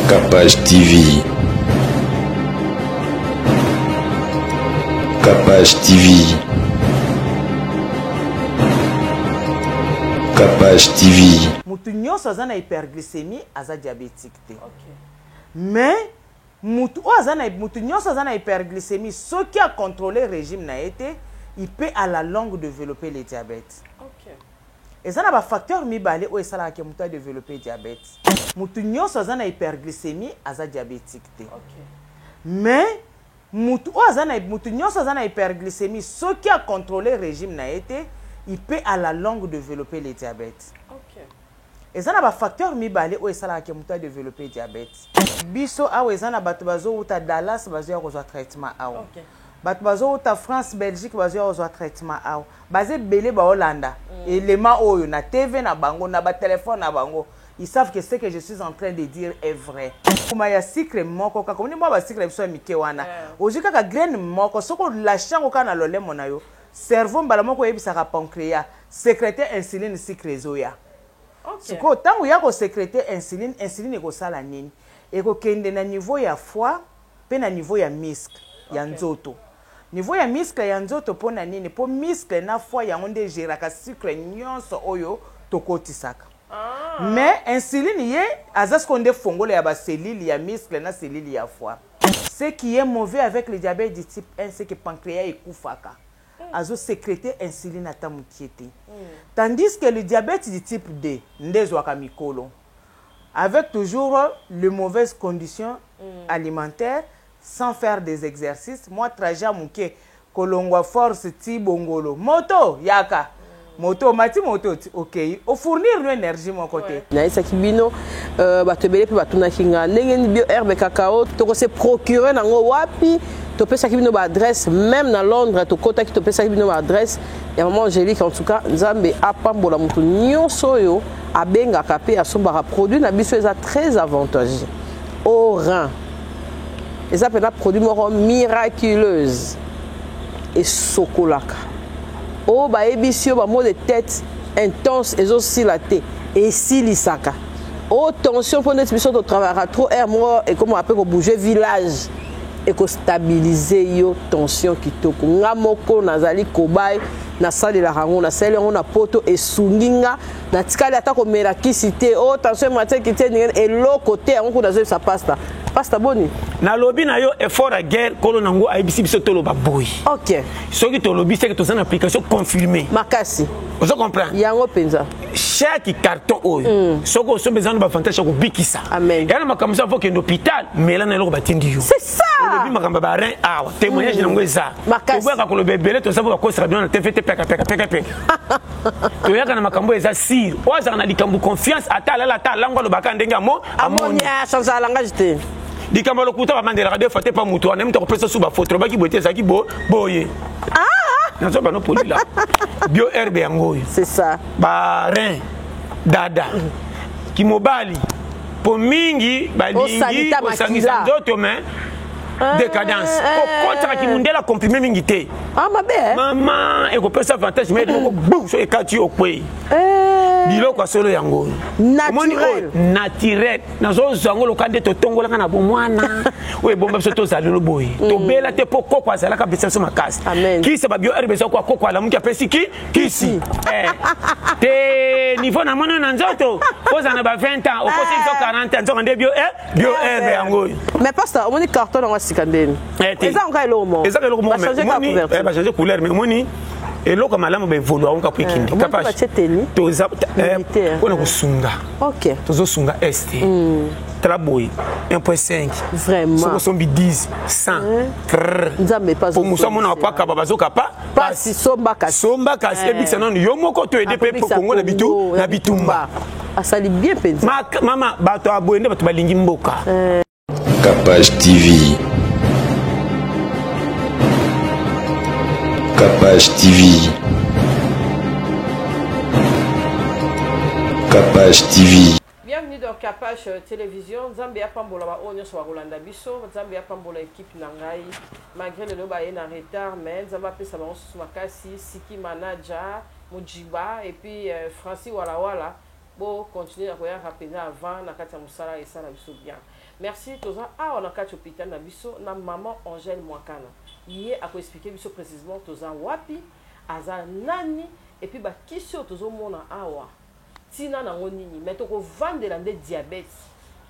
Capage TV. Capage TV. Capage TV. Mutu nyonso aza na hyperglycémie aza diabétique te. Mais mutu nyonso aza na hyperglycémie soki a contrôler régime na été, il peut à la longue développer le diabète. Et ça na ba facteur mibale o esala ke mutu a développer diabète. Mutu nyonso aza na hyperglycémie aza diabétique te. Mais mutu nyonso aza na hyperglycémie soki a contrôler régime na été, il peut à la longue développer le diabète. Et ça na ba facteur mibale o esala ke mutu a développer diabète. Biso awa ezana bato bazo uta Dallas bazo ya kozwa traitement awa. Bato bazo uta France Belgique bazo ya kozwa traitement awa. Bazé belé ba Hollanda. Élément oyo na TV na bango na ba téléphone na bango. Ils savent que ce que je suis en train de dire est vrai. Kuma ya secret moko ka komoni mo ba secret biso mike wana. Ojika ka graine moko soko lachango kana lole mona yo. Cerveau mbala moko yebisaka pancréas sécréter insuline secret zoya. Siko tango ya ko sécréter insuline ko sala nini? Et kende na niveau ya foie pe na niveau ya muscle ya nzoto. Niveau ya muscle ya nzoto pona nini? Po muscle na foie ya nde geraka sucre nyonso oyo tokotisaka. Mais insuline ye azaskonde fongolo ya ba cellule ya muscle na cellule ya foie. Ce qui est mauvais avec le diabète du type 1 c'est que pancréas ekufaka. Azo sécréter insuline ata mukiete. Tandis que le diabète du type 2 ndezwaka mikolo. Avec toujours les mauvaises conditions alimentaires, sans faire des exercices. Moi, trajet mouké, kolongwa force ti bongolo. Moto, yaka. Moto, mati moto, ok. Au fournir l'énergie, mon côté. Naïsa Kibino, batebele pe batuna kinga. Nengen bio herbe cacao, to se procurer nango wapi. To pesa Kibino ba adresse, même dans Londres, to kota ki to pesa Kibino ba adresse. Et maman Angélique, en tout cas, Nzambe apambola mutu nyonso yo. Abenga kapé à son produit na biso est très avantageux au rein. Et ça peut être produit miraculeuse et sokolaka. Oh ba ebisio ba mot de tête intense et aussi la tête et si lisaka. Oh tension pour notre biso de travailler trop air moi et comment après ko bouger village et ko stabiliser yo tension kitoko ngamoko nazali kobai na sali la rango na sali on a poto et suninga na tikali ata ko merakisité oh tension matin qui tient et l'autre côté on ko nazo sa pasta boni na lobi na yo effort à guerre kolo nango abisi biso to loba boy. OK ce qui to lobi c'est que to une application confirmée makasi vous comprenez yango penza chaque carton oyo soko so besoin ba fantastique ko bikisa amen yana makamisa faut que l'hôpital mais là na lo batindi yo c'est ça lobi makamba ba rein awa témoignage nango eza makasi ko ba ko lo bebele to savoir ko sera bien na TVT peka to yaka na makambo eza sir oza na likambu confiance ata la lango lo bakande ngamo amoni a changer la langage te likambo lo kuta ba mandela radio fate pas mutu on aime to pesa sous ba photo ba ki boté ça ki boye nazo ba no poli là bio herbe yango c'est ça ba rein dada ki mobali po mingi ba lingi ko sangisa ndoto mais décadence okota ki mundela comprimé mingi te maman e ko pesa avantage mais ko bou so e kati okwe biloko solo yango naturel nazo zango lokande to tongola kana bo mwana we bomba biso to zali no boy to bela te poko kwa zala ka bisa so makasi kisi ba bio herbe so kwa kokwa la muki apesi kisi te niveau na mono na nzoto poza na ba 20 ans okosi 40 ans nzonga nde bio herbe yango mais pasteur on dit carton na sikandeni eza ngai lo mo eza lo mo mais ba changer couleur mais moni et là comme malamu be volo on ka kwikindi capable toza on a kusunga OK tozo sunga est traboy 1.5 vraiment so sombi 10 100 nzambe pas pour musa mona pa ka bazoka pas si somba kasi ebikisa non yo moko to aider pe pour Congo na bitumba asali bien penza mama bato aboende bato balingi mboka Capage TV. Capage TV. Capage TV. Bienvenue dans Capage Télévision. Nzambe ya pambola ba onyo so Rolanda biso, Nzambe ya pambola équipe na ngai. Malgré le loba en retard, mais Nzambe pesa ba makasi, Siki manager, Mujiba et puis Francis Wala bon continuer à regarder rapidement avant na kati ya musala et ça na biso bien merci toza on a kati hôpital na biso na maman Angèle Mwakana yé a expliquer biso précisément toza wapi aza nani et puis ba kisio tozo mona awa tina na ngonini mais to ko vendre la diabète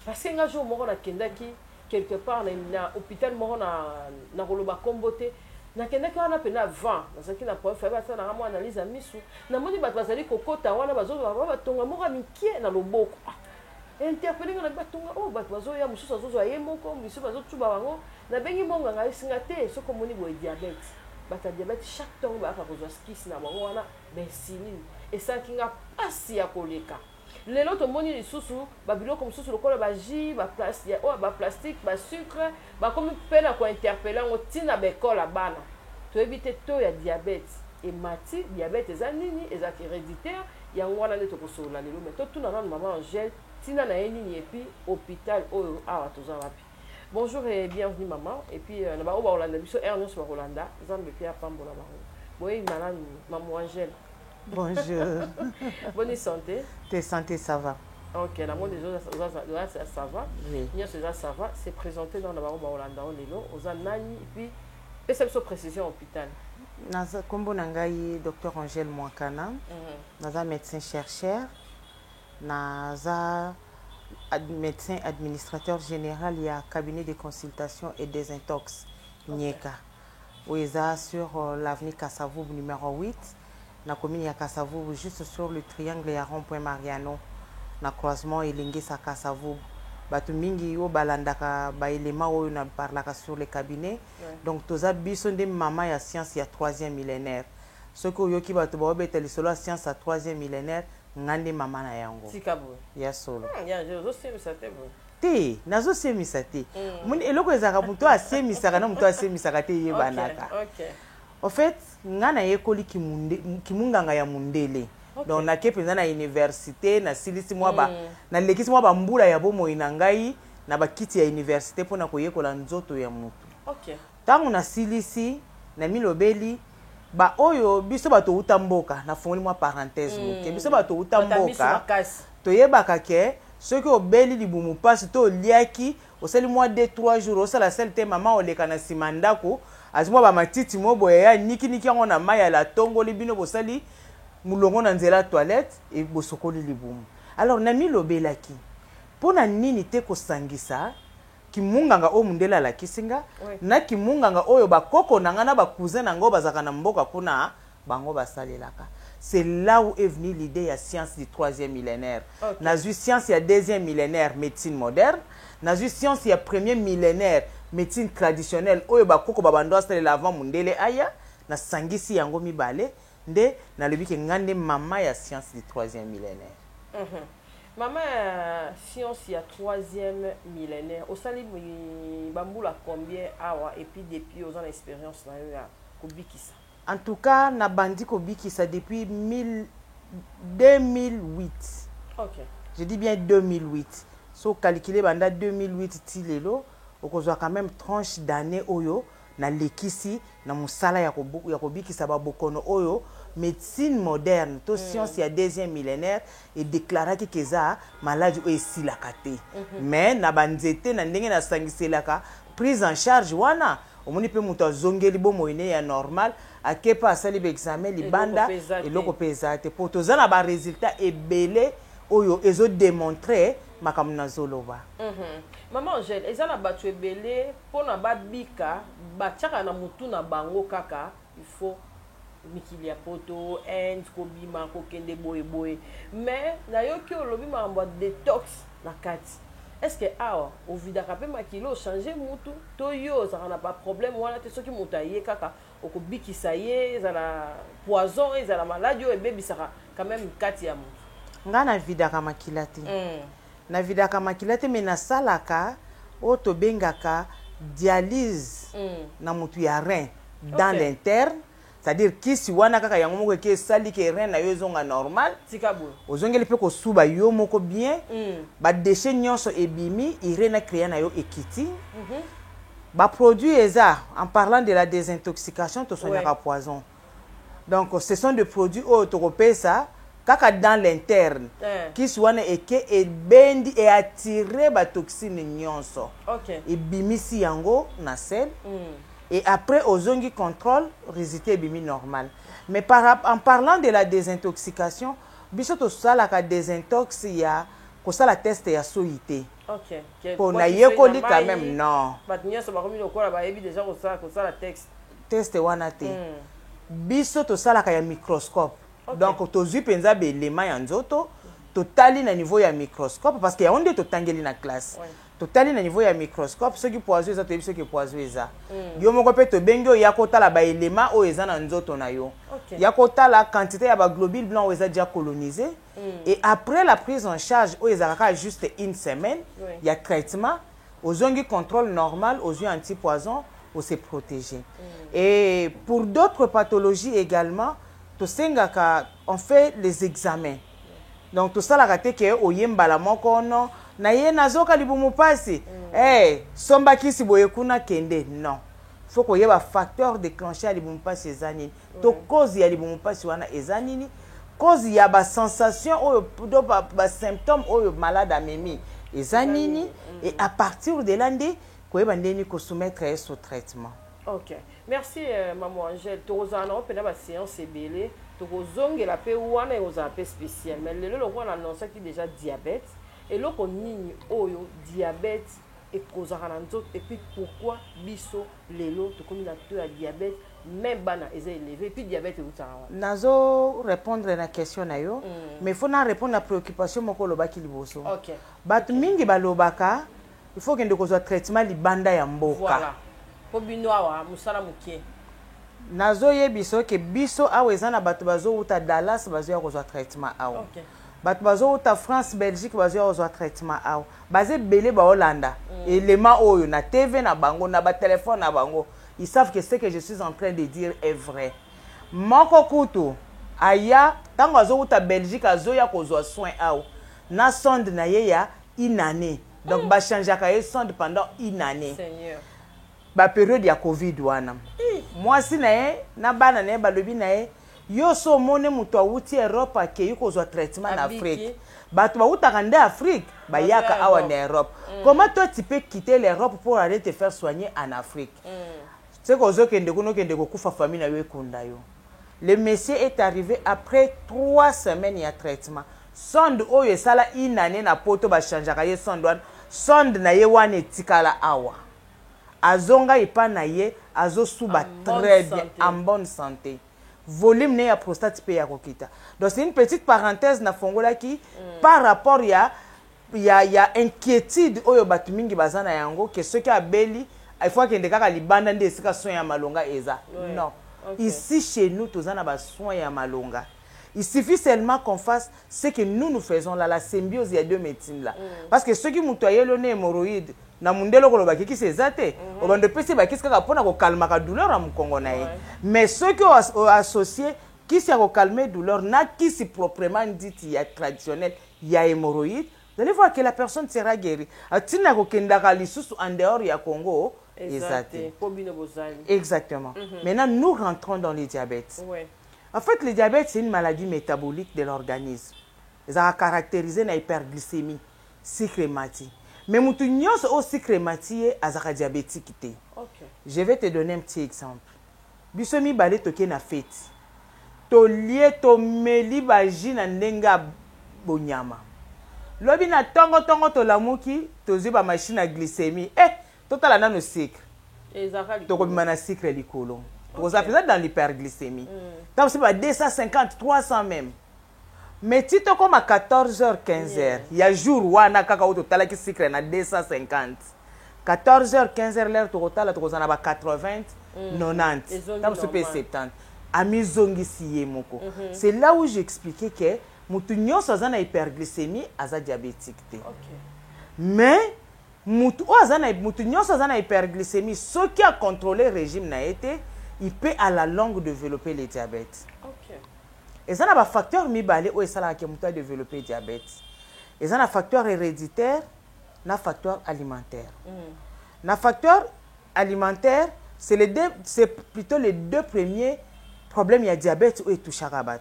parce que un jour moko na kendaki quelque part na hôpital moko na koloba kombote na kendaki wana pena 20 nazaki na problème fa ba na mwa analyse misu na moni bato bazali kokota wana bazo ba tonga moko mikie na loboko interpeller na batonga oh bato bazo ya mususu azozo aye moko mususu bazo tuba bango na bengi monga ngai singa te soko moni boy diabète bata diabète chaque temps ba ka kozwa skis na bango wana bensinine et ça kinga pasi ya koleka lelo to moni lisusu ba biloko mususu lokola ba jus ba plastique ba plastique ba sucre ba comme pena ko interpeller ngo tina bekola bana to éviter to ya diabète et mati diabète eza nini eza héréditaire ya ngwana ne to kosola lelo mais to tuna na maman Angèle tina na nini et puis hôpital oyo awa toza wapi. Bonjour et bienvenue maman et puis na ba oba Rolanda biso Ernest wa Rolanda zambe pia pambola bango boy malade maman Angèle. Bonjour. Bonne santé. Tes santé, ça va. Ok, la monde des autres, ça va. Oui. Ça va. C'est présenté dans la barre Hollanda, aux Anani, et puis, réception précision hôpital. Naza Kombo Nangayi, docteur Angèle Mwakana. Naza médecin chercheur. Naza médecin administrateur général, il y a cabinet de consultation et des intox. Nieka. Oueza sur l'avenue Kassavoub numéro 8. Na commune ya Kassavoub, juste sur le triangle ya rond-point Mariano, na croisement Elingi sa Kassavoub. Batu mingi yo balandaka ba élément oyo na parlaka sur le cabinet. Donc toza biso nde mama ya science ya 3e millénaire. Ce que yoki batu ba beteli solo science ya 3e millénaire ngande mama na yango. Tikabo. Ya solo. Ya je sais ça te bon. Te nazo semisa te. Mun eloko ezaka muto asemisaka na muto asemisaka te yebanaka. OK. En fait, ngana yekoli kimunganga ya mundele. Okay. Donc na kepenza na université na silisi mwa ba na lekisi mwa ba mbula ya bomo inangai na bakiti ya université pona koyekola nzoto ya mutu. OK. Tangu na silisi na milobeli ba oyo biso bato utamboka na fongoli mwa parenthèse muke biso bato utamboka toyebaka ke soki obeli libumu pasi to liaki osali mwa 2-3 jours osala sel te mama oleka na simandako azimwa ba matiti mobo ya niki yango na mai ya la tongoli bino bosali mulongo na nzela toilette et bosokoli libumu. Alors na milobelaki pona nini te kosangisa kimunganga o mundela la kisinga na kimunganga oyo bakoko nanga na ba cousin nango bazaka na mboka kuna bango basalelaka. C'est là où est venue l'idée ya science du 3e millénaire. Okay. Na zu science ya 2e millénaire médecine moderne, na zu science ya 1er millénaire médecine traditionnelle oyo bakoko babando asalela avant mundele aya na sangisi yango mibale nde na lebiki ngande mama ya science du 3e millénaire. Mama science ya 3e millénaire osali bambula combien awa et puis depuis aux ans expérience na yo ya kobikisa. En tout cas, na bandi kobikisa depuis 2008. OK. Je dis bien 2008. So calculé banda 2008 tilelo, okozwa quand même tranche d'année oyo na lekisi na musala ya kobikisa ba bokono oyo médecine moderne to science ya 2e millénaire et déclaré que ça maladie o esilaka te. Mais na banzete na ndenge na sangiselaka prise en charge wana omoni pe muto azongeli bomo ine ya normal akepa asali be examen libanda eloko peza te po tozana ba résultat ebele oyo ezo démontrer makamuna zoloba. Maman Angèle ezana batu ebele pona babika batiaka na mutu na bango kaka il faut mikili ya poto end kobima kokende boye mais na yoki olobi mambo détox na kati. Est-ce que awa ovidaka pe makilo changer mutu to yo ça n'a pas problème wana te soki mutu aye kaka okobikisa ye ezala poison ezala maladie o ebebisaka quand même kati ya mutu. Ngana vidaka makila te. Na vidaka makila te mais na salaka o to bengaka dialyse na mutu ya rein dans l'interne. C'est-à-dire kisi wana kaka yango moko ke sali ke rein na yo zonga normal tikabo ozongeli pe ko suba yo moko bien ba déchet nyonso ebimi irena créer na yo ekiti ba produit eza en parlant de la désintoxication to sonaka poison. Donc ce sont des produits autoropesa kaka dans l'interne kisi wana eke ebendi e attirer ba toxine nyonso et bimisi yango na sel et après ozongi contrôle résultat bimi normal mais en parlant de la désintoxication biso to sala ka désintox ya ko sala test ya soité pour na yekoli quand même non test wana te biso to sala ka ya microscope donc tozwi penza belema ya nzoto totali na niveau ya microscope parce que ya onde totangeli na classe totali na niveau ya microscope ceux qui poison eza to ceux qui poison eza yo moko pe to bengi ya kotala ba elema o eza na nzoto na yo ya kotala quantité ya ba globules blancs o eza déjà colonisé et après la prise en charge o eza ka juste une semaine ya traitement ozongi contrôle normal aux yeux antipoison pour se protéger et pour d'autres pathologies également on fait les examens. Donc tout ça la raté que oyembala moko no na ye nazoka libumu pasi somba kisi boyekuna kende non faut ko yeba facteur déclencheur libumu pasi ezanini to cause ya libumu pasi wana ezanini cause ya ba sensation oyo do ba symptômes oyo malade amemi ezanini et à partir de là ndé ko yeba ndeni ko soumettre au traitement. OK. Merci, Maman Angèle. Tu as une séance ébélée. Tu as la paix ou un peu spécial. Mais le on a annoncé qu'il y a déjà diabète. Et là, on a diabète et et puis pourquoi biso lelo to comme la diabète même bana est élevé puis diabète ou ça. Nazo répondre à la question na yo mais faut na répondre à la préoccupation moko lobaki liboso. OK. Bat mingi balobaka il faut que ndeko zo traitement libanda ya mboka. Voilà. Nazo ye biso ke biso aweza na bato bazo uta Dallas bazo ya kozwa traitement awo. Bato bazo uta France Belgique bazo ya kozwa traitement awo. Baze belé ba Hollanda. Élément oyo na TV na bango na ba téléphone na bango. Ils savent que ce que je suis en train de dire est vrai. Moko kutu aya tango azo uta Belgique azo ya kozwa soin awo. Na sonde na ye ya une année. Donc ba changer ka ye sonde pendant une année. Seigneur. Ba période ya Covid wana. Moi si na bana na balobi na yo so mone muto awuti Europe ke yuko zo traitement na Afrique. Bato ba utaka nde Afrique ba yaka awa na Europe. Comment toi tu peux quitter l'Europe pour aller te faire soigner en Afrique? C'est que zo kende kuno kende ko kufa famille na yo ekunda yo. Le monsieur est arrivé après 3 semaines ya traitement. Sonde oyo sala une année na poto ba changer ka ye sonde sonde na ye wana etikala awa. Azonga ipa na ye azo suba très bien en bonne santé. Volume ne ya prostate pe ya kokita. Donc c'est une petite parenthèse na fongola ki par rapport ya inquiétude oyo batu mingi bazana yango que ce qui a beli il faut que ndeka libanda nde sika soin ya malonga eza. Non. Ici chez nous tozana ba soin ya malonga. Il suffit seulement qu'on fasse ce que nous faisons là, la symbiose il y a deux médecines là. Parce que ceux qui mutoye le nez hémorroïde na mundelo ko lobaki ki sezate o bande pesi ba kiska ka pona ko calma ka douleur am kongo na ye. Mais ceux qui ont associé qui s'est ko calmer douleur na qui si proprement dit il y a traditionnel il y a hémorroïde, vous allez voir que la personne sera guérie. Atina ko kenda ka lisusu en dehors ya Congo exactement. Maintenant nous rentrons dans le diabète. En fait, le diabète, c'est une maladie métabolique de l'organisme. Ça a caractérisé une hyperglycémie, cyclématie. Mais si tu as aussi cyclématie, tu es diabétique. Je vais te donner un petit exemple. Bisomi balé toke na fête. To lié to meli baji na ndenga bonyama. Lobi na tongo to lamuki, to ziba machine à glycémie. Total a nano sucre. To ko bimana sucre likolo. Vous avez dans l'hyperglycémie. Donc c'est pas 250, 300 même. Mais si tu comme à 14h, 15h, il y a jour où on a cacao total qui sucre na 250. 14h, 15h l'heure total tu as 80, 90. Donc c'est 70. Ami zongi siye moko. C'est là où j'expliquais que mutu nyonso azana hyperglycémie aza diabétique. Mais mutu nyonso azana hyperglycémie, ce qui a contrôlé le régime na été il peut à la longue développer le diabète. Et ça n'a pas facteur mibale où ça qui a développer le diabète. Et ça n'a facteur héréditaire, n'a facteur alimentaire. Na facteur alimentaire, c'est plutôt les deux premiers problèmes il y a diabète ou touche à rabat.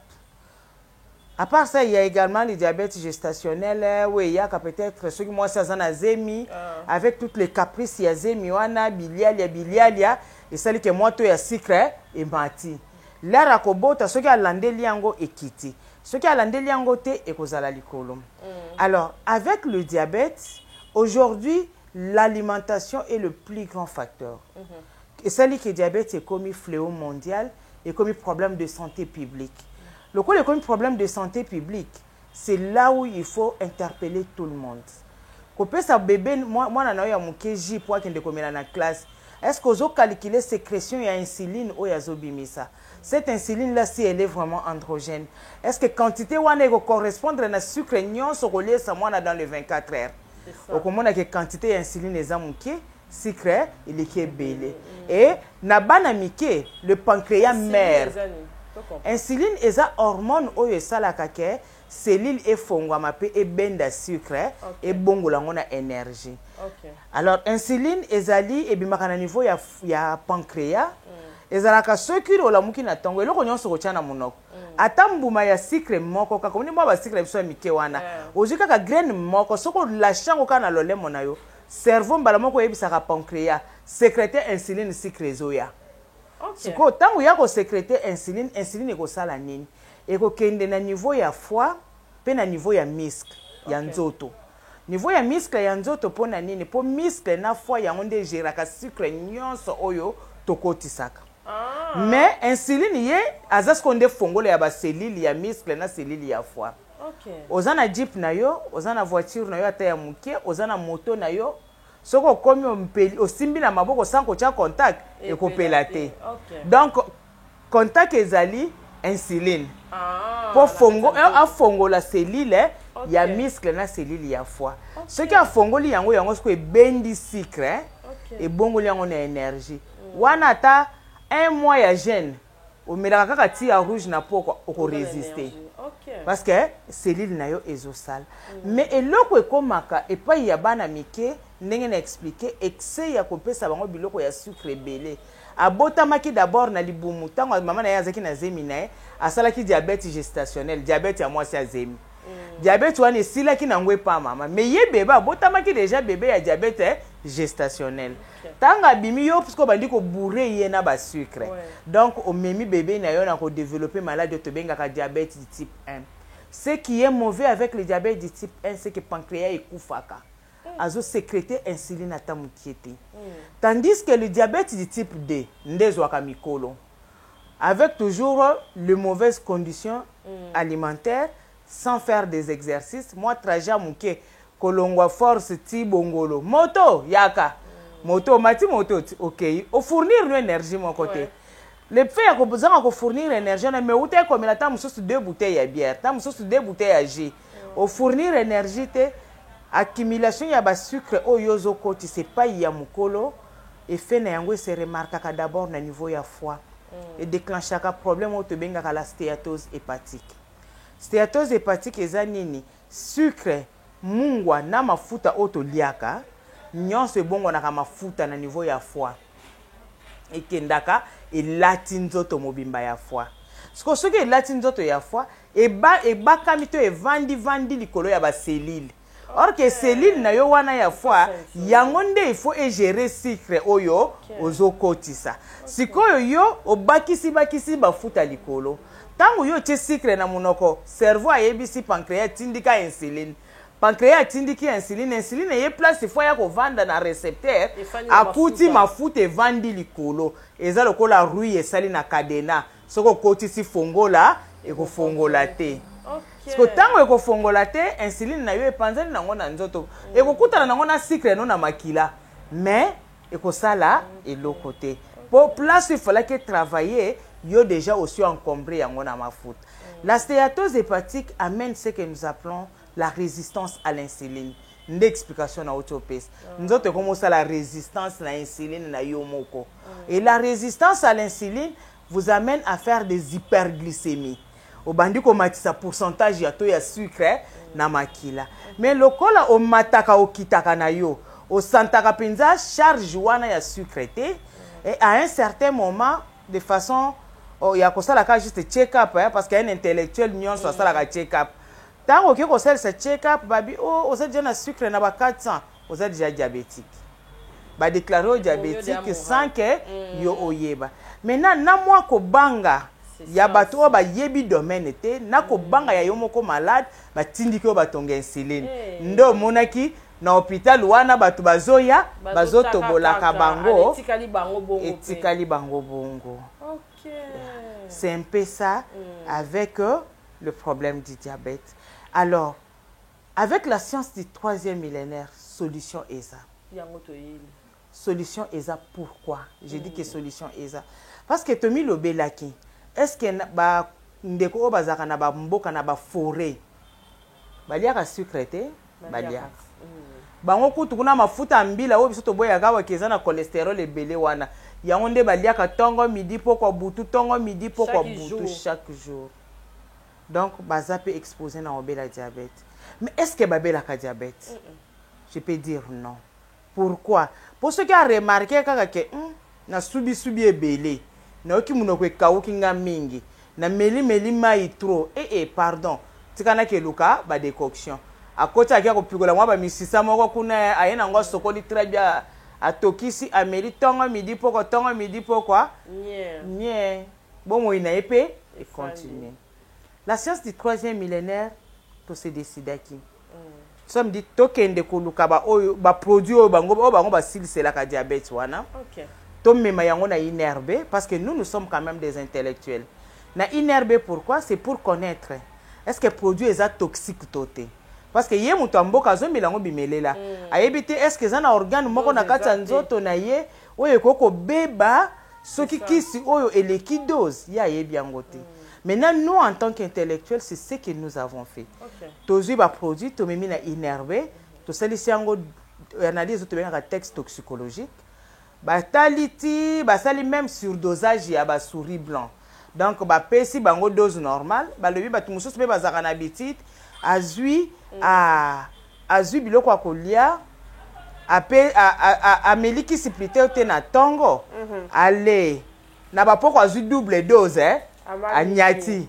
À part ça, il y a également le diabète gestationnel, où il y a peut-être ceux qui moi ça a zemi, avec toutes les caprices, il y a zemi, wana, bilialia, et celle qui moi tout y a sucre et mati. Là, rakobota, ceux qui a landé liango et kiti. Ceux qui a landé liango te et kozala likolo. Alors, avec le diabète, aujourd'hui, l'alimentation est le plus grand facteur. Et celle qui est diabète est comme fléau mondial et comme problème de santé publique. Le coup de problème de santé publique, c'est là où il faut interpeller tout le monde. Quand sa bébé, moi, je suis pour la classe. Est-ce que vous avez calculé la sécrétion de l'insuline ou de ça? Cette insuline-là, si elle est vraiment androgène, est-ce que la quantité correspond à la sucre dans les 24 heures? Donc, on a que quantité d'insuline est sucre, il est belé. Et, le pancréas mère. Insuline est une hormone ou est ça la kake cellule est fongwama pe et benda sucre et bongola on a énergie. Alors insuline ezali et bimakana niveau ya pancréas ezalaka soki ola muki na tongo eloko nyonso ko tiana monoko atambuma ya sucre moko kaka oni mwa ba sucre biso mike wana ozika ka graine moko soko la chango kana lolemo na yo cerveau mbala moko yebisaka pancréas sécréter insuline sucre zoya. Siko tango yako sécréter insuline eko sala nini eko kende na niveau ya foie pe na niveau ya muscle ya nzoto. Niveau ya muscle ya nzoto pona nini po muscle na foie ya onde geraka sucre nyonso oyo tokotisaka. Mais insuline ye azas konde fongolo ya ba cellule ya muscle na cellule ya foie. Ozana jeep na yo, ozana voiture na yo ata ya muke, ozana moto na yo. Soko komi o simbi na maboko sans ko tia contact et ko pelate. Donc contact ezali insuline. Pour fongo a fongo la cellule ya muscle na cellule ya foie. Ce qui a fongoli yango sko e bendi sucre et bongo yango na énergie. Wana ta un mois ya gêne o melaka kaka ti ya rouge na poko ko résister. Parce que cellule na yo ezosal. Mais eloko ekomaka et pas ya bana mike ndenge na expliquer excès ya kopesa bango biloko ya sucre belé. Abotamaki d'abord na libumu tango mama na yazaki na zemi na asalaki diabète gestationnel, diabète ya mwasi ya zemi. Diabète wana esilaki na ngwe pa mama. Mais ye bébé abotamaki déjà bébé ya diabète gestationnel. Tanga bimi yo puisque bandi ko bourrer ye na ba sucre. Donc au memi bébé na yo na ko développer maladie to bengaka diabète du type 1. Ce qui est mauvais avec le diabète du type 1 c'est que pancréas ekufaka. Azo sécréter insuline à ta moukiete. Tandis que le diabète du type 2, ndezwaka mikolo, avec toujours les mauvaises conditions alimentaires, sans faire des exercices, moi trajet mouké, kolongwa force ti bongolo, moto yaka, moto mati moto, ok, au fournir l'énergie mon côté. Le fait à besoin de fournir l'énergie, mais où t'es comme la tamme sous 2 bouteilles à bière, tamme sous 2 bouteilles à jus, au fournir l'énergie accumulation ya ba sucre o yozo koti c'est pas ya mukolo et fait na yango se remarquaka d'abord na niveau ya foie et déclenchaka problème o to benga la stéatose hépatique. Stéatose hépatique eza nini? Sucre mungwa na mafuta o to liaka nyonso ebongo na mafuta na niveau ya foie et kendaka et latinzoto mobimba ya foie. Ce que latinzoto ya foie et ba kamito e vandi likolo ya ba cellule. Or que cellule na yo wana ya foie yangonde il faut gérer sucre oyo ozokotisa. Sikoyo yo obakisi bafuta likolo. Tango yo tie sucre na monoko, cerveau ayebisi pancréas tindika insuline. Pancréas tindiki insuline ye place foie ya ko vanda na récepteur akuti mafuta evandi likolo. Eza lokola rui esali na cadena. Soko kotisi fongola e ko fongola te. Parce que tango eko fongola te insuline na yo epanzani nango na nzoto eko kutana nango na sucre no na makila mais eko sala eloko te pour place il fallait que travailler yo déjà aussi encombré yango na mafuta. La stéatose hépatique amène ce que nous appelons la résistance à l'insuline. N'explication na autopes. Nzoto comme ça la résistance à l'insuline na yo moko. Et la résistance à l'insuline vous amène à faire des hyperglycémies. Au bandi ko matisa pourcentage ya to ya sucre na makila. Mais lokola o mataka o kitaka na yo, o santaka penza charge wana ya sucre te et à un certain moment de façon il y a ça juste check-up parce qu'il y a un intellectuel nuance ça la check-up. Tant que vous avez ce check-up, babi oh vous êtes déjà na sucre na 400, vous êtes déjà diabétique. Ba déclarer au diabétique sans que yo oyeba. Maintenant na moi ko banga ya bato ba yebi domaine te na ko banga ya yo moko malade ba tindiki ba tonga insuline. Ndo monaki na hôpital wana bato bazoya bazotobolaka bango etikali bango bongo. OK. C'est un peu ça avec le problème du diabète. Alors, avec la science du 3e millénaire, solution ESA. Solution ESA, pourquoi? J'ai dit que solution ESA. Parce que Tommy Lobelaki, est-ce que ba ndeko bazaka na ba mboka na ba forêt baliaka sucre te baliaka bango kutu kuna mafuta mbila oyo biso toboyaka wakeza na cholestérol ebele wana yango nde baliaka tongo midi poko butu tongo midi poko butu chaque jour. Donc baza peut exposer na obela diabète. Mais est-ce que babela ka diabète? Je peux dire non. Pourquoi? Pour ceux qui ont remarqué que na subi ebele na oki munoko ekawuki nga mingi na meli mai trop pardon tikana ke luka ba décoction akota akia kopikola mwa ba misisa moko kuna ayena ngo sokoli très bien atokisi ameli tongo midi poko nie bon ina épée et continue. La science du 3e millénaire to se décider qui somme dit tokende koluka ba produit bango ba silisela ka diabète wana. OK. Tomema yango na inerbe parce que nous sommes quand même des intellectuels. Na inerbe pourquoi? C'est pour connaître est-ce que produit est toxique toté. Parce que ye mutu amboka zo milango bimelela. Ayebite est-ce que zana organe moko na kata nzoto na ye oyo koko beba soki kisi oyo eleki dose ya yebi yango te. Maintenant nous en tant qu'intellectuels c'est ce que nous avons fait. OK. Tozu ba produit to memi na inerbe to salisi yango analyse to benga texte toxicologique. Bataliti basali même surdosage ya ba souris blanc. Donc ba pesi bango dose normale ba lebi ba tumususu be bazaka na habitude azui biloko akolia ameliki siplite te na tongo ale na ba poko azui double dose anyati.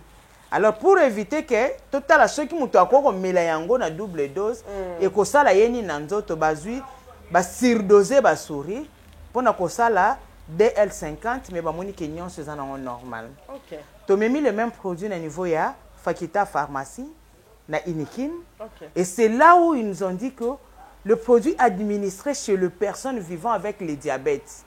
Alors pour éviter que total ceux qui muto akoko mela yango na double dose et ko sala yeni na nzoto bazui ba surdose ba souris pona ko sala DL50 mais ba moni ke nyonso za na normal. OK. To memi le même produit na niveau ya Fakita pharmacie na Inikin. OK. Et c'est là où ils nous ont dit que le produit administré chez les personnes vivant avec le diabète.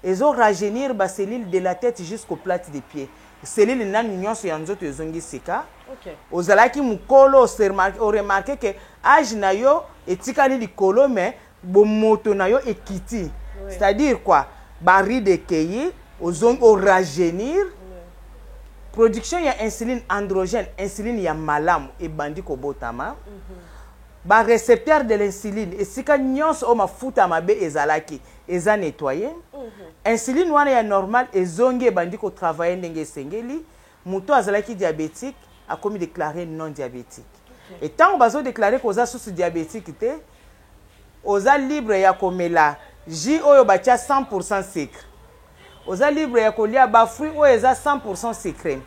Ils ont rajeunir ba cellules de la tête jusqu'aux plates des pieds. Cellules na nyonso ya nzoto ezongi sika. OK. Ozalaki mukolo o remarqué que âge na yo etikali likolo mais bomoto na yo ekiti. C'est-à-dire quoi? Barri de keyi au rajeunir. Production ya insuline androgène, insuline ya malamu et bandi ko botama. Ba récepteur de l'insuline et sika nyonso o mafuta mabe ezalaki eza nettoyer. Insuline wana ya normal ezongi bandi ko travailler ndenge sengeli. Muto azalaki diabétique a commis déclaré non diabétique. Et tant bazo déclarer ko za sous diabétique te oza libre ya komela J oyo batia 100% sucre. Oza libre ya kolia ba fruit oyo eza 100% sucre.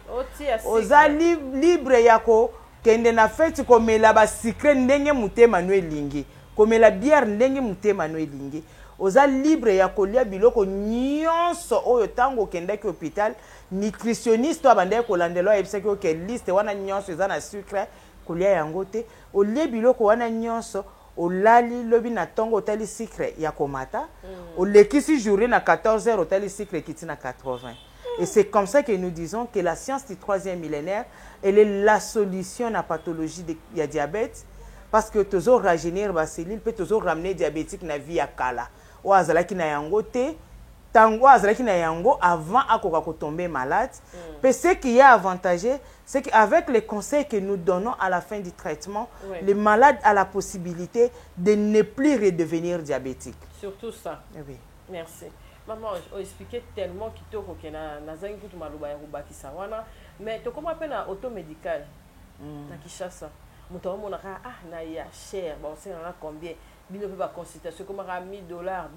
Oza libre ya ko kende na fête komela ba sucre ndenge mutema no elingi. Komela bière ndenge mutema no elingi. Oza libre ya kolia biloko nyonso oyo tango kende ki hôpital nutritionniste abande ko landelo ebisaki o ke liste wana nyonso eza na sucre kolia yango te. Olie biloko wana nyonso olali lobi na tongo otali sucre ya komata olekisi journée na 14h otali sucre kiti na 80. Et c'est comme ça que nous disons que la science du 3e millénaire elle est la solution à la pathologie de diabète parce que toujours rajeunir ba cellule peut toujours ramener diabétique na vie ya kala o azalaki na yango te tango azalaki na yango avant akoka ko tomber malade. Mais ce qui est avantageux c'est qu'avec les conseils que nous donnons à la fin du traitement, le malade a la possibilité de ne plus redevenir diabétique. Surtout ça. Oui. Merci. Maman, on expliqué tellement qu'il faut que na zangi kutu maluba ya rubaki sawana, mais to comment appelle auto médical na Kinshasa. Muto mona na ya cher, ba on sait na combien bino pe ba consultation comme $1000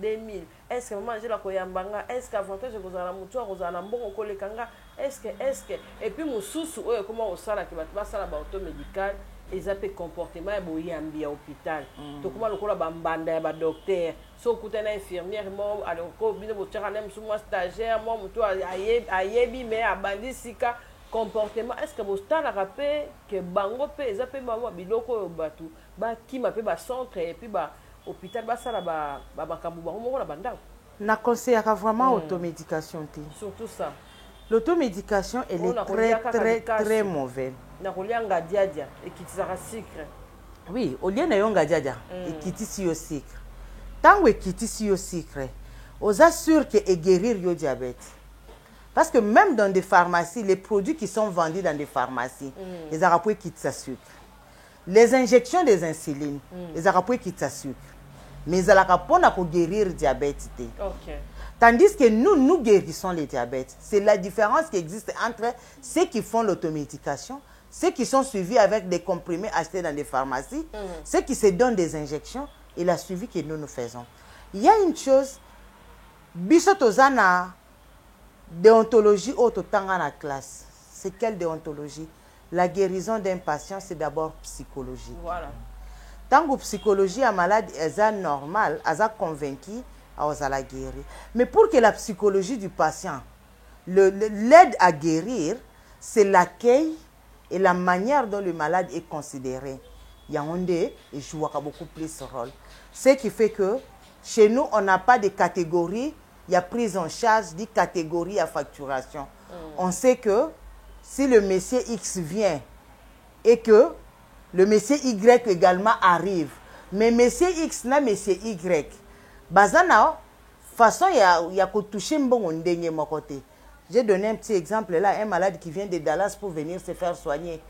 $2000 est-ce que maman j'ai la koyambanga est-ce que avantage ko za na mutu ko za na mbongo ko lekanga est-ce que et puis mususu oyo comment osala ke ba sala ba auto médical eza pe comportement ya boyambi ya hôpital to kuma lokola ba mbanda ya ba docteur so kutana infirmière mo aloko bino bo tshaka na msumu stagiaire mo mutu ayebi mais abandi sika comportement est-ce que bostala rapé que bango pe eza pe ba biloko oyo batu ba kima pe ba centre et puis ba hôpital ba sala ba makambo bango moko na bandako na conseillaka vraiment automédication te surtout ça l'automédication elle est très mauvaise na kolianga diadia ekitisaka sucre oui au lieu na yonga diadia ekitisi yo sucre tango ekitisi yo sucre oza sûr que guérir yo diabète. Parce que même dans des pharmacies, les produits qui sont vendus dans des pharmacies, les arapoués quittent sa sucre. Les injections des insulines, les arapoués quittent sa sucre. Mais ils ont pour guérir le diabète. Okay. Tandis que nous guérissons le diabète. C'est la différence qui existe entre ceux qui font l'automédication, ceux qui sont suivis avec des comprimés achetés dans des pharmacies, ceux qui se donnent des injections et la suivi que nous faisons. Il y a une chose, Bissotozana, déontologie autre temps à la classe. C'est quelle déontologie? La guérison d'un patient, c'est d'abord psychologique. Voilà. Tant que psychologie à malade est normale, elle est convaincue, elle la guérir. Mais pour que la psychologie du patient l'aide à guérir, c'est l'accueil et la manière dont le malade est considéré. Yaoundé joue beaucoup plus ce rôle. Ce qui fait que chez nous, on n'a pas de catégories. Il y a prise en charge des catégories à facturation. On sait que si le monsieur X vient et que le monsieur Y également arrive, mais monsieur X n'a monsieur Y, bazana façon il y a que toucher mbongo ndenge mon côté. J'ai donné un petit exemple là, un malade qui vient de Dallas pour venir se faire soigner.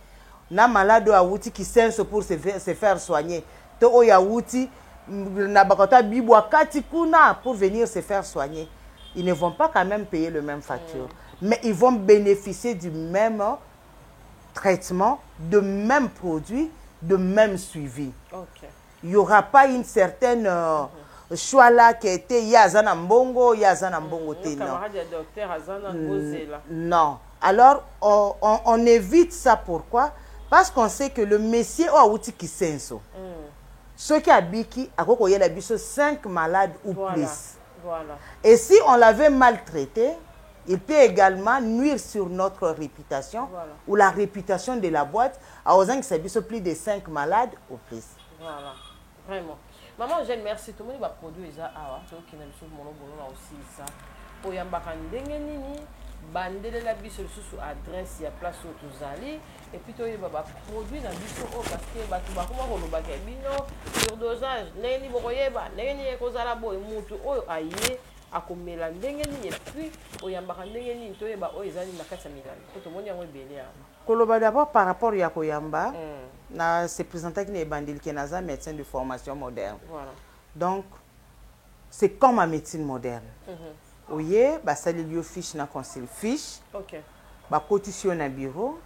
Na malade a outil qui sert pour se faire soigner. To o ya outil na bakota bibwa katikuna pour venir se faire soigner. Ils ne vont pas quand même payer le même facture, mais ils vont bénéficier du même traitement, de même produit, de même suivi. Okay. Il n'y aura pas une certaine choix là qui était yazana mbongo non. Alors on évite ça. Pourquoi? Parce qu'on sait que le monsieur a outil qui senso. Ceux qui habitent à Koko y a 5 malades ou plus. Voilà. Et si on l'avait maltraité, il peut également nuire sur notre réputation ou la réputation de la boîte à osant que ça plus de 5 malades ou plus. Voilà, vraiment. Maman, je merci tout le monde va produire ça. Qui n'a aussi ça. Pour yambaka ndenge nini bandele la biso sous adresse ya place où tous allez et puis toi baba produit na biso parce que batu ba comment ko lobaka bino sur dosage neni bokoyeba neni ekozala boy mutu oyo aye akomela ndenge nini et puis oyambaka ndenge nini toyeba oyo ezali na kati ya milani to moni yango ebele ya koloba d'abord par rapport ya koyamba na se présenter qui est bandil qui naza médecin de formation moderne. Voilà. Donc c'est comme ma médecine moderne. Oye, bah ça les fiche na conseil fiche. OK. Bah cotisation na bureau.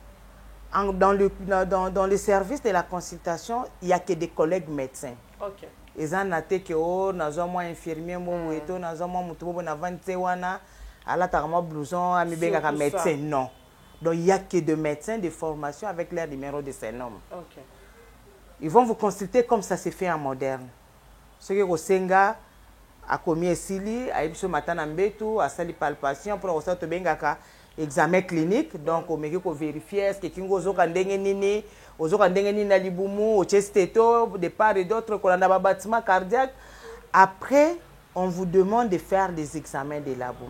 Dans le service de la consultation, il y a que des collègues médecins. OK. Ils en ont que oh nazo moi infirmier mo eto nazo moi mutubo na 21 wana ala tarama blouson ami benga médecin non. Donc il y a que des médecins de formation avec leur numéro de ces noms. OK. Ils vont vous consulter comme ça se fait en moderne. Ce que au Senga a commis esili a biso matana mbetu a sali palpation pour osa to bengaka examen clinique donc o meki ko vérifier est-ce que kingo zoka ndenge nini ozoka ndenge nini na libumu o chesteto de part et d'autre ko landa ba battement cardiaque. Après on vous demande de faire des examens de labo.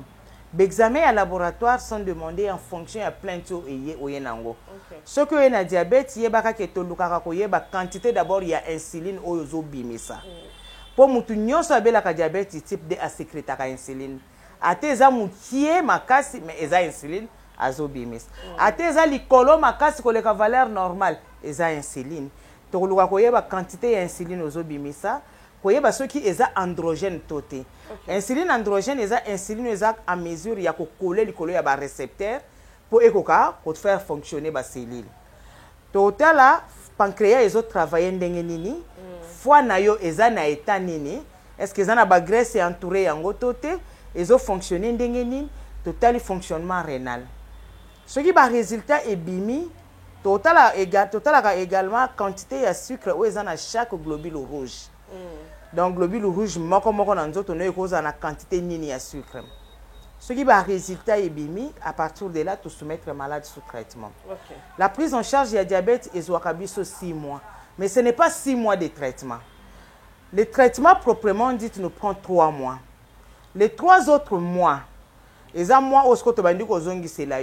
Les examens à laboratoire sont demandés en fonction de plein de choses au yenango. Ce que y a diabète, yebaka ke to lukaka ko yeba quantité d'abord il y a insuline au zo bimisa. Pour mutu nyonso abela ka diabète type 2 a sécréter ka insuline. Ateza mutie makasi mais eza insuline azo bimis. Ateza likolo makasi ko le ka valeur normale eza insuline. To luka ko yeba quantité ya insuline ozo bimisa. Koyeba ceux qui eza androgène toté. Insuline androgène eza insuline eza à mesure ya ko coller likolo ya ba récepteur pour ekoka pour faire fonctionner ba cellule. Totala pancréas ezo travailler ndenge nini foie na yo eza na état nini, est-ce que eza na ba graisse entouré yango toté, ezo fonctionner ndenge nini, total fonctionnement rénal. Ce qui ba résultat est bimi, total également quantité de sucre ou eza na chaque globule rouge. Donc globule rouge moko na nzoto no ekoza na quantité nini ya sucre. Ce qui va résultat est bimi, à partir de là, tout soumettre le malade sous traitement. Okay. La prise en charge du diabète est 6 mois. Mais ce n'est pas 6 mois de traitement. Le traitement proprement dit nous prend 3 mois. Les 3 autres mois, les mois où tu vas dire que c'est là,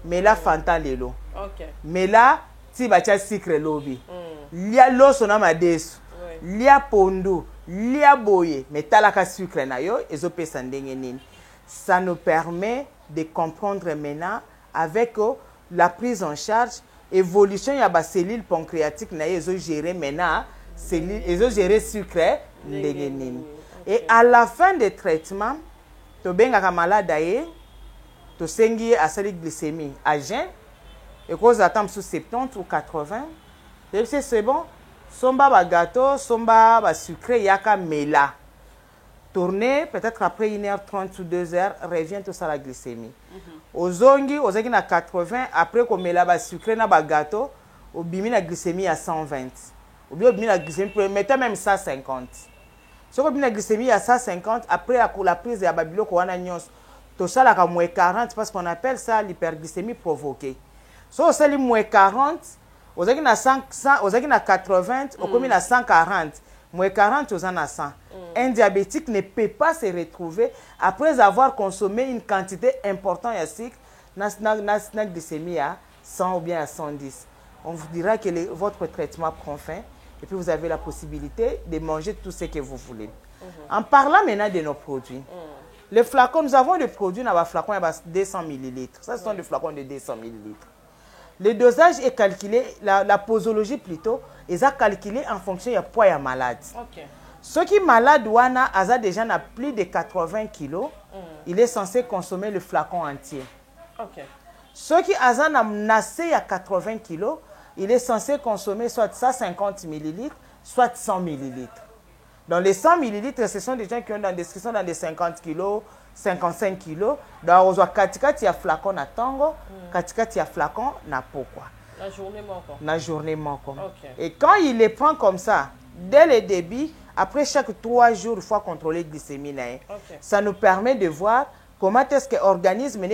mais là, fanta lelo. Mais là, tu vas faire sucre lobby. Il y a l'eau son âme à des. Il y a pondo, il y a boye, mais tu as la sucre na yo, et zo pe sandengeni. Ça nous permet de comprendre maintenant avec la prise en charge, évolution de la cellule pancréatique, ils ont géré maintenant, ils ont géré sucre. Et à la fin du traitement, tu as malade, tu as une glycémie à jeun, et quand tu attends sous 70 ou 80, c'est bon, somba gâteau, somba sucré, il y a qu'à mela. Tourner, peut-être après 1h30 ou 2h, revient tout ça la glycémie. Aux zongi, aux zongi na 80, après qu'on met là-bas sucré na gâteau, au bimi la glycémie à 120. Ou bien au bimi la glycémie, mettez même 150. Si on bimi la glycémie à 150, après la prise de la babilo qu'on a nyos, tout ça là moins 40 parce qu'on appelle ça l'hyperglycémie provoquée. Si on sait moins 40, aux zongi na 100, aux zongi na 80, au commis na 140. Moins 40 aux en 100. Un diabétique ne peut pas se retrouver après avoir consommé une quantité importante de sucre, na glycémie à 100 ou bien à 110. On vous dira que votre traitement prend fin et puis vous avez la possibilité de manger tout ce que vous voulez. En parlant maintenant de nos produits, les flacons, nous avons des produits dans les flacons à 200 ml. Ça, ce sont des flacons de 200 ml. Le dosage est calculé, la posologie plutôt, est calculée en fonction du poids du malade. Okay. Ceux qui sont malades, a déjà plus de 80 kg, il est censé consommer le flacon entier. Okay. Ceux qui ont nassé à 80 kg, il est censé consommer soit 150 ml, soit 100 ml. Dans les 100 ml, ce sont des gens qui ont dans des 50 kg, 55 kg. Donc, on a katikati ya flacon na tango, katikati ya flacon na pourquoi. La journée manquant. La journée manquant. Okay. Et quand il les prend comme ça, dès le début, après chaque 3 jours, il faut contrôler la glycémie. Okay. Ça nous permet de voir comment est-ce que l'organisme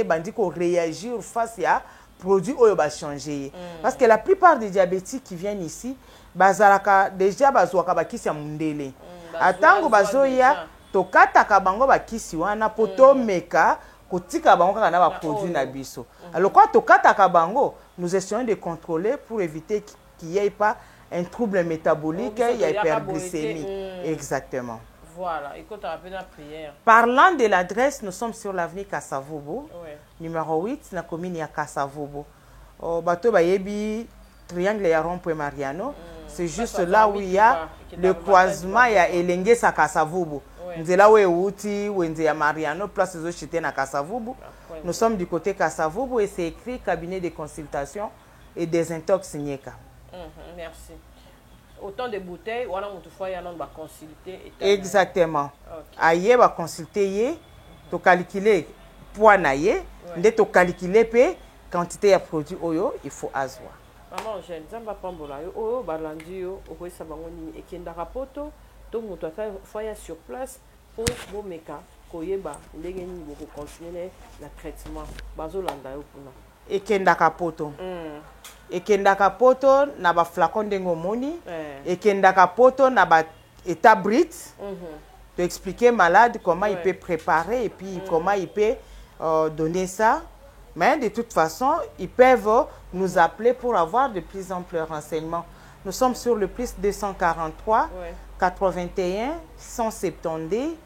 réagit face à produits qui vont changer. Parce que la plupart des diabétiques qui viennent ici, déjà, ils mundele. Atango bazoya tokata kabango bakisi wana poto meka kotika bango kaka na ba produit na biso. Alors quand tokata kabango, nous essayons de contrôler pour éviter qu'il n'y ait pas un trouble métabolique, il y a hyperglycémie. Exactement. Voilà, écoute, on la prière. Parlant de l'adresse, nous sommes sur l'avenue Kasavubu, numéro 8, na commune ya Kasavubu. Bato bayebi triangle ya rond-point Mariano. C'est juste là où il y a le croisement, il y a Elenge sa Kasavubu. Nous là où Outi, où il y a Mariano, place de Zochité na Kasavubu. Nous sommes du côté Kasavubu et c'est écrit cabinet de consultation et désintox Nieka. Merci. Autant de bouteilles, on va consulter. Exactement. Aïe, va consulter, tu calculer poids naïe, tu calculer pe quantité de produits oyo, il faut avoir. Maman, j'ai dit que Pambola, oh, balandi, oh, oh, ça va et qui est dans rapoto, tout le monde doit faire sur place pour vos méca, koyeba, l'égénie, vous continuer le traitement, bazolanda yo puna. Et qui est dans rapoto. Et qui est dans rapoto, na ba flacon d'engomoni, et qui est dans rapoto, na ba état brit, de expliquer malade comment il peut préparer et puis comment il peut donner ça. Mais de toute façon, ils peuvent nous appeler pour avoir de plus amples renseignements. Nous sommes sur le plus 243 81 170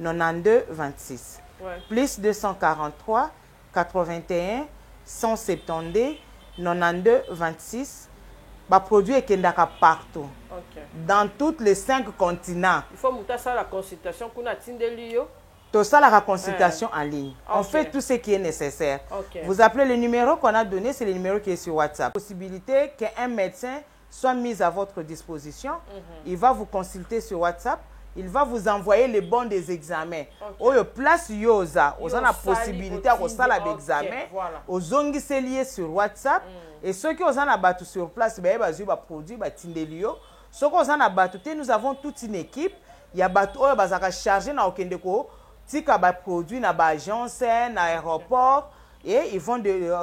92 26. Plus 243 81 170 92 26. Bah, produit est partout. Dans tous les 5 continents. Il faut monter ça la consultation qu'on a tindelio. Tout ça, la consultation en ligne. On fait tout ce qui est nécessaire. Vous appelez le numéro qu'on a donné, c'est le numéro qui est sur WhatsApp. Possibilité qu'un médecin soit mise à votre disposition. Il va vous consulter sur WhatsApp. Il va vous envoyer les bons des examens. Au place yoza, vous avez la possibilité à faire l'examen. Aux ongi c'est lié sur WhatsApp. Et ceux qui ont battu sur place, ben ils ont produit, ben tindelio. Ceux qui ont battu, nous avons toute une équipe. Il y a battu, oh bazaka chargé na okendeko, tika ba produit na ba agence, na aéroport, et ils vont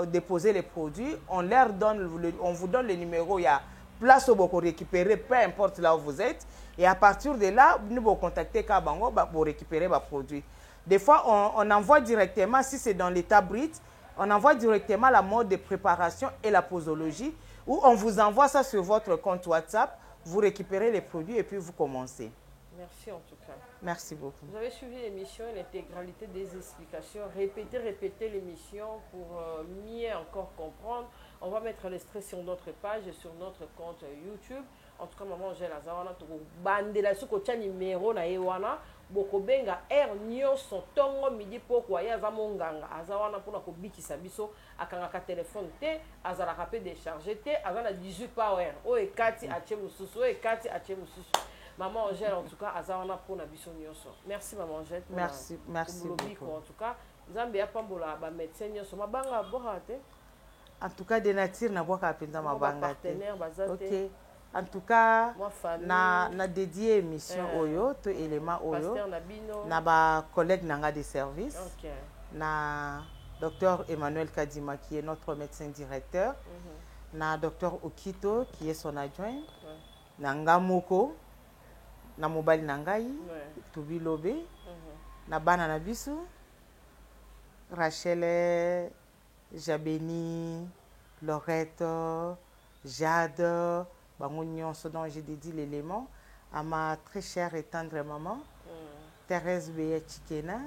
déposer les produits. On leur donne, on vous donne le numéro. Il y a place où vous récupérer, peu importe là où vous êtes. Et à partir de là, nous vous contacter Kabango pour récupérer vos produits. Des fois, on envoie directement, si c'est dans l'état brut, on envoie directement la mode de préparation et la posologie, ou on vous envoie ça sur votre compte WhatsApp, vous récupérez les produits et puis vous commencez. Merci en tout cas. Merci beaucoup. Vous avez suivi l'émission et l'intégralité des explications. Répétez l'émission pour mieux encore comprendre. On va mettre l'extrait sur notre page et sur notre compte YouTube. En tout cas, maman Angèle Azawana, tu bandela suko tia numéro na ewana, boko benga nyoso tongo midi poko ya za monganga azawana pona ko bikisa biso akanga ka téléphone te azala rapé décharger te azana 18 power o ekati atie mususu o ekati atie mususu. Maman Angèle en tout cas azawana pona biso nyoso. Merci maman Angèle. Merci beaucoup. En tout cas, Nzambe ya pambola ba médecin nyoso mabanga bohate. En tout cas, de nature na boka pinza mabanga te. OK. En tout cas, na dédié émission Oyo, tout élément Oyo. Na ba collègue nanga de service. Na docteur Emmanuel Kadima qui est notre médecin directeur. Na docteur Okito qui est son adjoint. Na Ngamoko. Na mobali nangai. Tubi Lobe. Na bana na bisu. Rachel Jabeni, Lorette, Jade, ce dont j'ai dédié l'élément, à ma très chère et tendre maman, Thérèse Béa Chikena,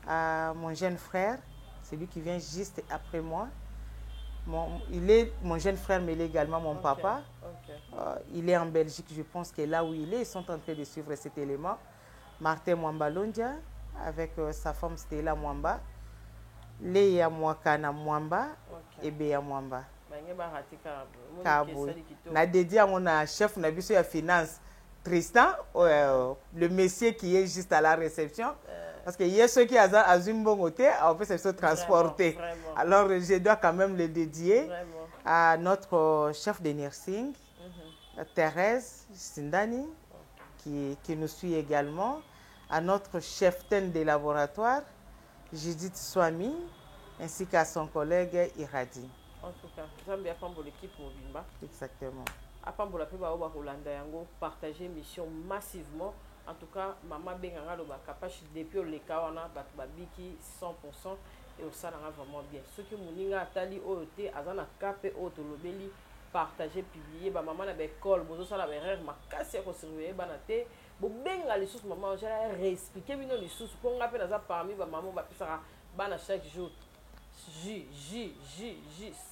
à mon jeune frère, celui qui vient juste après moi. Il est mon jeune frère, mais il est également mon papa. Il est en Belgique, je pense que là où il est, ils sont en train de suivre cet élément. Martin Mwamba Londia, avec sa femme Stella Mwamba. Leya Mwakana Mwamba et Béa Mwamba. Na dédié à mon chef na biso ya finance Tristan, le monsieur qui est juste à la réception. Parce qu'il y a ceux qui ont un bon côté, on peut se transporter. Vraiment. Alors je dois quand même le dédier à notre chef de nursing, Thérèse Sindani, qui nous suit également, à notre chef-ten des laboratoires, Judith Swami, ainsi qu'à son collègue Iradi. En tout cas, j'aime pour l'équipe Mobimba. Exactement. Après, pour la plupart, on va partager l'émission massivement. En tout cas, maman Benganga Loba capable depuis le Kawana, Babiki 100% et au sein vraiment bien. Ce que Mouninga Atali OET, Azana Kapé Otolobeli, partager, publier, maman n'a pas col, bozo ça la erreur, ma casse est conservée, banate. Bo benga les sources maman j'ai réexpliqué bino les sources pour ngape na za parmi ba maman ba pisara bana chaque jour j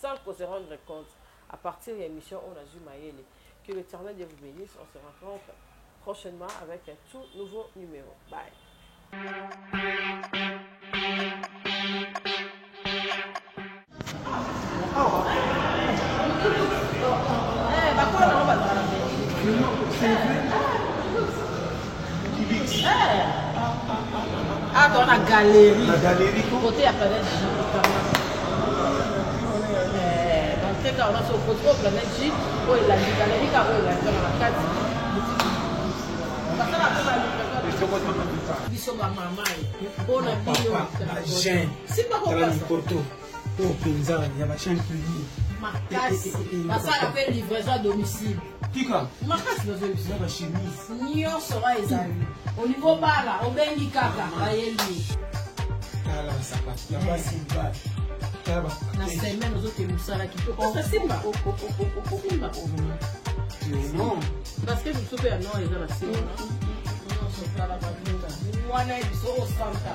sans qu'on se rendre compte à partir de l'émission on a vu Mayele que l'Éternel Dieu vous bénisse. On se rencontre prochainement avec un tout nouveau numéro. Bye. Ah, dans la galerie. La galerie. Côté après donc, c'est quand on a ce côté au planète J, où il a la galerie, car il a dans la carte. Biso ba mama on a bino la chaîne c'est pas comme ça porto au paysan il y a ma chaîne qui dit ma casse ça appelle livraison à domicile tika ma casse dans une chemise nio sera ezali au niveau bala au bengi kaka bayeli kala sapati ya basi ba kala na semaine aux autres musala qui peut pas simba simba non parce que je super non ils ont la simba Wana ebiso osanta.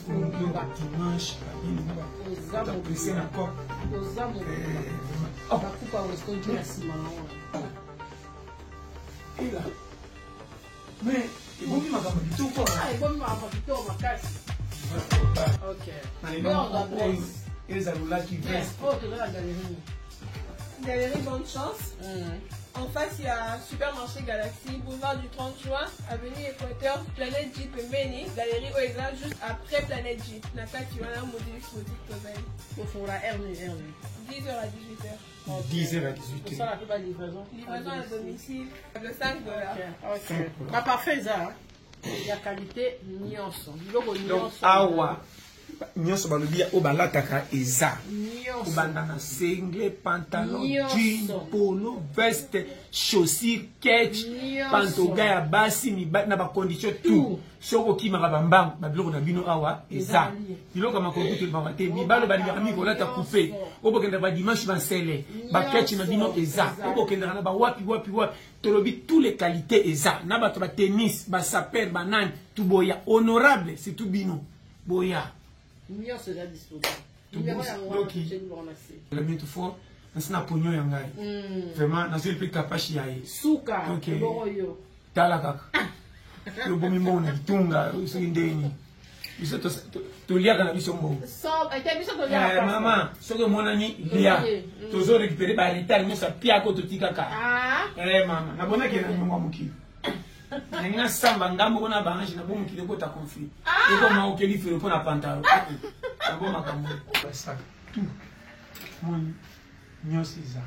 dimanche apprécier na cop mais ebomi makambo kitoko ezalolaki Galerie Bonne Chance. En face, il y a Supermarché Galaxy, boulevard du 30 juin, avenue Équateur, Planète Jeep Mbeni, Galerie Oeza, juste après Planète Jeep. Nakati, voilà, module boutique Tobel. Il faut la R. 10h à 18h. 10h à 18h. C'est ça la plus belle livraison. Livraison à domicile, de $5. Ok. Ma parfait, ça. Il y a qualité, nyonso. Donc, awa. Nyonso balobi o balataka eza obanda na single pantalon jean polo veste chaussure ketch pantoga ya basi na ba condition tout soko kimaka bambango babiloko na bino awa eza biloko makokutu babate mibalo balingaka mikolata coupe obokenda ba dimanche bansele ba ketch na bino eza obokenda na ba wapi tolobi tous les qualités eza na bato ba tennis ba saper banane tout boya honorable c'est tout bino boya. Mieux sera disponible. Le mieux fort, c'est na pognon yangai. Vraiment, na zeli pika pashi yae. Suka. Boyo. Tala kaka. Le bomi mona tunga usindeni. Biso to lia kana biso mbo. So, ete biso to lia. Maman, soki mona ni lia. Tozo récupérer ba retard mais ça pia ko to tikaka. Maman, na bona ke na nyonga muki. Nenga samba ngambo kona bangaji na bomu kileko ta conflit. Eko ma okeli fero pona pantalo. Abo makambo. Ça tout. Mon nyosiza.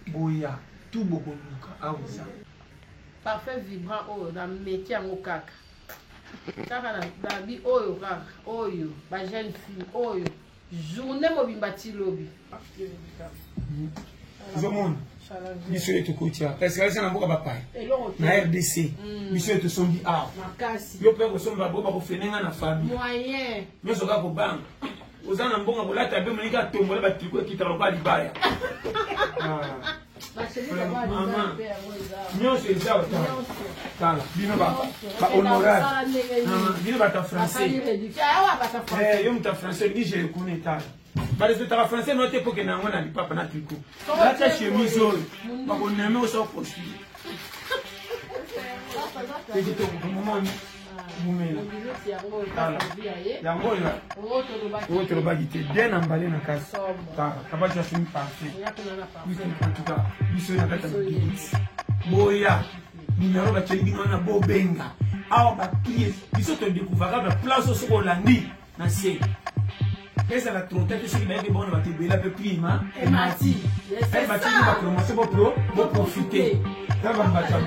Boya, tout boko luka awuza. Parfait vibrant oyo na métier ngo kaka. Kaka na bi oyo kaka, oyo ba jeune fille oyo. Journée mobimba ti lobi. Zomon. Biso yetu kotia parce que ça na mboka bapai na RDC biso yetu sombi a yo pe ko somba boba ko fenenga na famille moyen nyoso ka ko bang ozana mbonga bolata be monika tombola ba triko kitalo ba libaya nyoso eza tala bino ba honorable bino ba ta français yo mta français ni je connais tala. Bah les états français n'ont pas que n'a pas papa n'a tricot. Là ta chemise on aime au sort aussi. C'est tout au moment où yango là autre bagité bien emballé na casse ta capable de faire parfait oui en tout cas biso na kata boya numéro ba tchéli na bo benga awa ba pied biso to découvrir la place au Hollandie na sie. Et ça la trompette c'est que bon va te bela peu prima et mati elle va te va commencer pour profiter ça va battre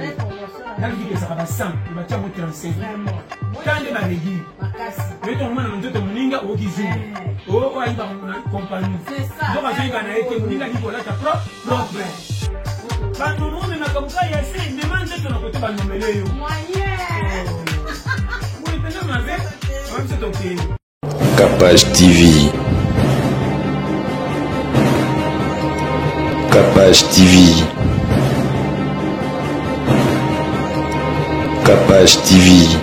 là dit que ça va 100 il va te monter 35 quand il va réduire mais ton moment on te moninga au kizu oh il va compagnie c'est ça donc quand il va été moninga dit voilà ta propre ba tout le monde na kamuka ya c'est demande que na côté ba nomele yo moyen oui peut-être ma belle même c'est OK. Capage TV. Capage TV. Capage TV.